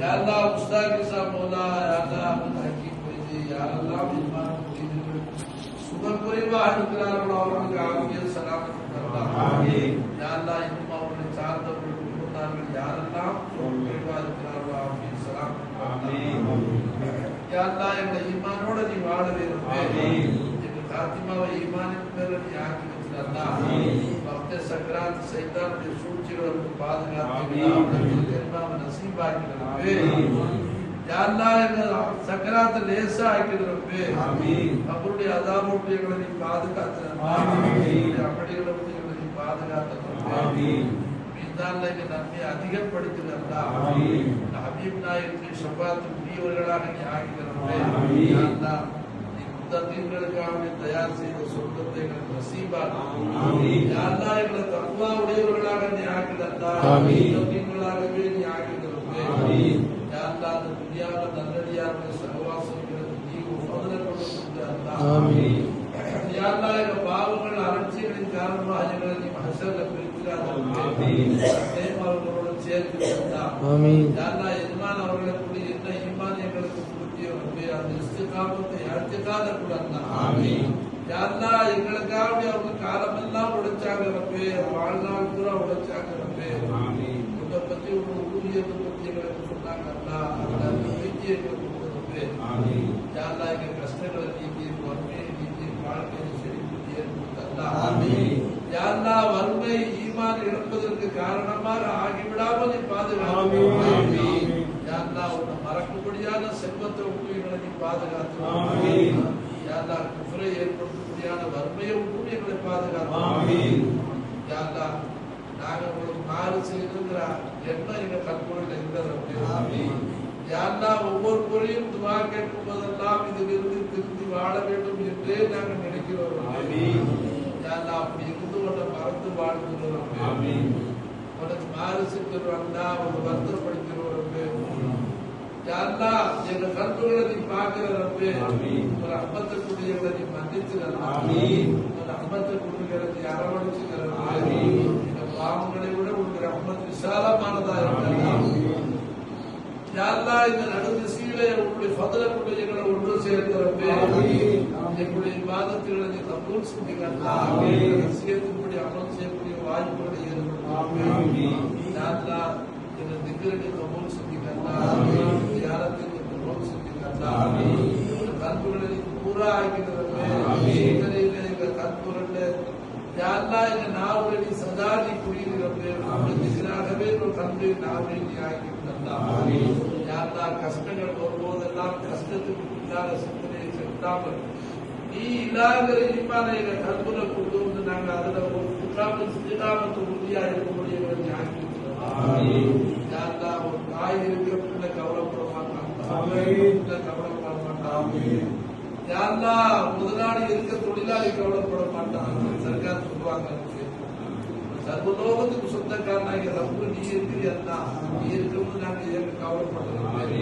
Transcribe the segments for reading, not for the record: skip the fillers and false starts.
या अल्लाह मुस्ताक के साथ मौला या अल्लाह हकीम मुझे या अल्लाह ईमान मुझे सुबह परिवार इकरार और उनका आफियत सलामत करना आमीन या अल्लाह इन्मा उन्हें चार दफे उन्होंने में या अल्लाह परिवार इकरार और आफियत सलामत आमीन या अल्लाह ये ईमान और दी वाड़ वे आमीन ये खातिमा व ईमान पर या की अल्लाह आमीन वक्त सकरात शैतान के सूचियों को पादगा आमीन कलमा नसीब आके आमीन या अल्लाह सकरात लेसा आके रब्बे आमीन अपने अज़ाबों पे गलनी पादगा आमीन अपने गलनी पादगा आमीन मीज़ान लेके नन्हे अधिकम पड़ती अल्लाह आमीन हबीब नायक की शफाअत भी वरगड़ा के आके रब्बे आमीन या अल्लाह मुत्तक़ीन में तैयार से सुन्नत के नसीब आमीन या अल्लाह एक तक़वा उड़े वरगड़ा के आके अल्लाह आमीन मुत्तक़ीन वरगड़ा के आके रब्बे आमीन या अल्लाह दुनिया में नन्नडिया में सहवास के जीव फضل को अल्लाह आमीन या अल्लाह एक पावங்கள் அரட்சிகளின் காரணமாக எங்களை மஹ்ஷர்ல பிரிக்கிறார் ஆமீன் தேவர்களோடு சேர்த்து ஆமீன் யா அல்லாஹ் ஈமான் அவர்களுக்கு என்ன ஈமான் எங்களுக்கு கொடுத்தியோ ரப்பே அந்த இஸ்திகாமத்தை இஅ்திகாத கொடுங்க ஆமீன் யா அல்லாஹ் எங்களுக்காக அவங்க காலமெல்லாம் உழைச்சாங்க ரப்பே வாழ்நாள் பூரா உழைச்சாங்க ரப்பே ஆமீன் உன்னை பத்தி ஒரு ஊழியத்தை பத்தி எங்களுக்கு சொன்னாங்க அல்லாஹ் அந்த நீதி எங்களுக்கு கொடுங்க ஆமீன் யா அல்லாஹ் எங்க கஷ்டங்களை நீக்கி வறுமையை நீக்கி வாழ்க்கையை செழிப்பு ஏற்படுத்த அல்லாஹ் ஆமீன் யா அல்லாஹ் வறுமை ஈமான் இழப்பதற்கு காரணமாக ஆகிவிடாமல் நீ பாதுகாத்து ஆமீன் யா அல்லாஹ் உன்னை மறக்கும்படியான செல்வத்தை விட்டு எங்களை நீ பாதுகாத்து ஆமீன் யா அல்லாஹ் குஃப்ரை ஏற்படுத்தக்கூடியான வறுமையை விட்டு எங்களை பாதுகாத்து ஆமீன் யா அல்லாஹ் நாங்கள் உங்களுக்கு மாறு செய்திருக்கிற எண்ணம் எங்க கண்கொள்ள இருக்கிறது ஆமீன் யா அல்லாஹ் ஒவ்வொரு முறையும் துஆ கேட்கும் போதெல்லாம் இதிலிருந்து திருந்தி வாழ வேண்டும் என்றே நாங்கள் நினைக்கிறோம் ஆமீன் யா அல்லாஹ் அப்படி இருந்து உன்னை மறந்து வாழ்கிறோம் ஆமீன் உனக்கு மாறு செஞ்சிருவோம் அல்லாஹ் உன்னை வருத்தப்படுத்திடுவோம் யா அல்லாஹ் எங்க கண்களை நீ பார்க்கிற ரப்பே ஆமீன் ஒரு ரஹ்மத்துக்குரியவரை நீ மன்னிச்சிரு ஆமீன் ஒரு ரஹ்மத்துக்குரியவரை நீ அரவணைச்சிரு ஆமீன் எங்க பாவங்களை விட உங்க ரஹ்மத் விசாலமானதா இருக்கிறது யா அல்லாஹ் இந்த நடுநிசையிலே உங்களுடைய ஃபضلக்குள்ள எங்களை ஒன்று சேர்த்து ரப்பே ஆமீன் எங்களுடைய இபாதத்துகளை நீ கபூல் செய்யுங்க ஆமீன் நசியத்துப்படி அமல் செய்யக்கூடிய வாய்ப்புகளை ஏற்படுத்து ஆமீன் யா அல்லாஹ் எங்க திக்ரை கபூல் செய்யுங்க ஆமீன் தியானத்தை கபூல் செய்யுங்க ஆமீன் கல்புகளை பூரா ஆக்கிட்டு ரப்பே ஆமீன் எங்க கல்புகளை யா அல்லாஹ் எங்க நாவுகளை நீ சதா நீ புரியுது ரப்பே ஆமீன் திக்ராகவே ஒரு கல்பை நாவை நீ ஆக்கிட்டு ஆமீன் யா அல்லாஹ் கஷ்டங்கள் வரும்போதெல்லாம் கஷ்டத்துக்கு பின்னால சிந்தனையை செலுத்தாமல் நீ இல்லாத ஈமானை எங்க கல்புல கொண்டு வந்து நாங்க அதுல ஒரு இஸ்திகாமத்து உறுதியா இருக்கக்கூடியவரை நீ ஆக்கிட்டு ஆமீன் யா அல்லாஹ் ஒரு தாய் இருக்கிற பிள்ளை கவலைப்பட மாட்டான் ஆமீன் பிள்ளை கவலைப்பட மாட்டான் ஆமீன் யா அல்லாஹ் முதலாளி இருக்க தொழிலாளி கவலைப்பட மாட்டான் சர்க்கார் சொல்லுவாங்க சர்வலோகத்துக்கு சொந்தக்காரனாக ரப்பு நீ இருக்கிறியா நீ இருக்கிறது நாங்கள் ஏற்க கவலைப்படுறோம்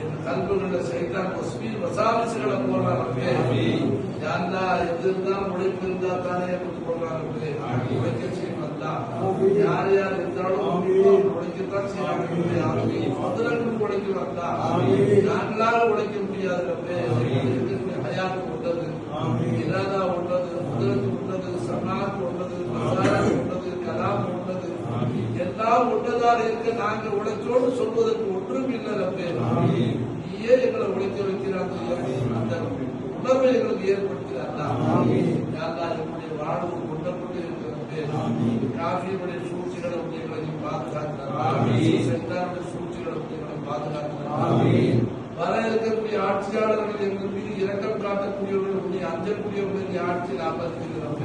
என் கல்புகள சைத்தான் வஸ்பீல் வசாவிசுகளை போடுறாங்க யா அல்லாஹ் எது இருந்தாலும் உழைப்பு இருந்தா தானே கொண்டு போடுறாங்க உழைக்க செய்யும் அல்லாஹ் யார் யார் இருந்தாலும் உழைக்கத்தான் செய்யறாங்க முதலுக்கு உழைக்கும் அல்லாஹ் நாங்களாக உழைக்க முடியாது ரப்பே ஹயாத்து உள்ளது இராதா உள்ளது முதலுக்கு உள்ளது சனாத் உள்ளது மசாலா உள்ளது கலாம் உள்ளது எல்லாம் உள்ளதால் இருக்க நாங்க உழைச்சோடு சொல்வதற்கு ஒன்றும் இல்லை ரப்பே நீயே எங்களை உழைக்க வைக்கிறாங்க அந்த உணர்வை எங்களுக்கு ஏற்படுத்துகிறார் என்னுடைய வாழ்வு கொண்ட கொண்டு இருக்கிறது காஃபியுடைய சூழ்ச்சிகளை எங்களை நீ பாதுகாக்கிறார் சென்றாருடைய சூழ்ச்சிகளை எங்களை பாதுகாக்கிறார் வர இருக்கக்கூடிய ஆட்சியாளர்கள் எங்கள் மீது இரக்கம் காட்டக்கூடியவர்கள் நீ அஞ்சக்கூடியவர்கள் நீ ஆட்சியில் ஆபத்துகிறார்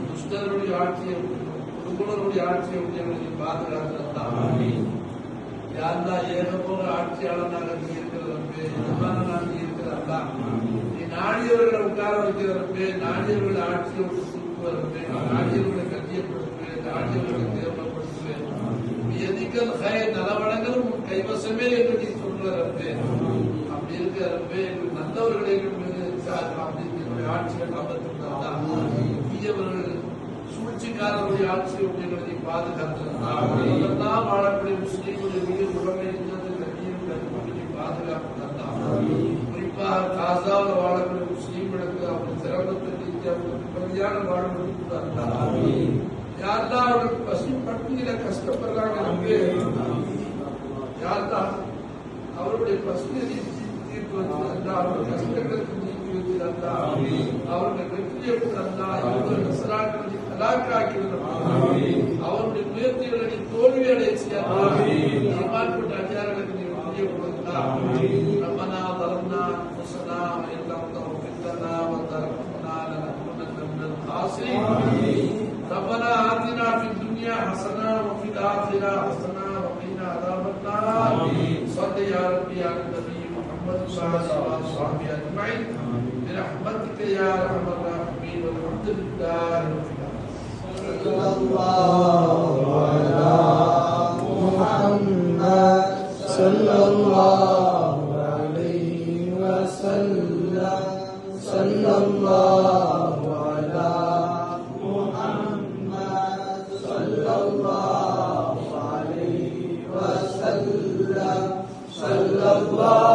துஷ்டருடைய ஆட்சியை குடும்பருடைய ஆட்சியை எங்களை நீ பாதுகாக்கிறார் யாருந்தா ஏக போக ஆட்சியாளனாக நீ இருக்கிறதே எஜமானனாக நீ இருக்கிறதா நீ நாடியவர்களை உட்கார வைக்கிறதே நாடியவர்களை ஆட்சியை விட்டு தூக்குவதே நாடியவர்களை கட்டியப்படுத்துவேன் நாடியவர்களை தேவைப்படுத்துவேன் எதிக்கல் கை நலவடங்களும் உன் கைவசமே என்று நீ சொல்றதே அப்படி இருக்கிறதே நல்லவர்களை அப்படி ஆட்சிகள் அமர்த்திருந்தா தீயவர்கள் சூழ்ச்சிக்காரருடைய ஆட்சியை உங்களை நீ பாதுகாத்திருந்தா வாழக்கூடிய முஸ்லீம்களுடைய மீது உடமை இருந்தது நிம்மதியான வாழ்வு யாரெல்லாம் அவர்களுக்கு பசி பட்டினியில கஷ்டப்படுறாங்க யாரெல்லாம் அவருடைய பசியை தீர்ப்பு வச்சிருந்தா அவருடைய கஷ்டங்களுக்கு நீக்கி வச்சிருந்தா அவருடைய வெற்றியை தந்தா இவருடைய சராக்களை கலாக்காக்கிவிடும் அவருடைய முயற்சிகளை நீ தோல்வி அடைய செய்யப்பட்ட அதிகாரங்களுக்கு நீ வெற்றியை கொடுத்தா ரப்பனா ظلمنا أنفسنا وإن لم تغفر لنا وترحمنا لنكونن من الخاسرين ربنا آتنا في الدنيا حسنة وفي الآخرة حسنة وقنا عذاب النار صل يا ربي على النبي محمد صلى الله عليه وصحبه أجمعين برحمتك يا أرحم الراحمين والحمد لله رب العالمين صلى الله على محمد صلى الله عليه وسلم صلى الله على محمد صلى الله عليه وسلم صلى الله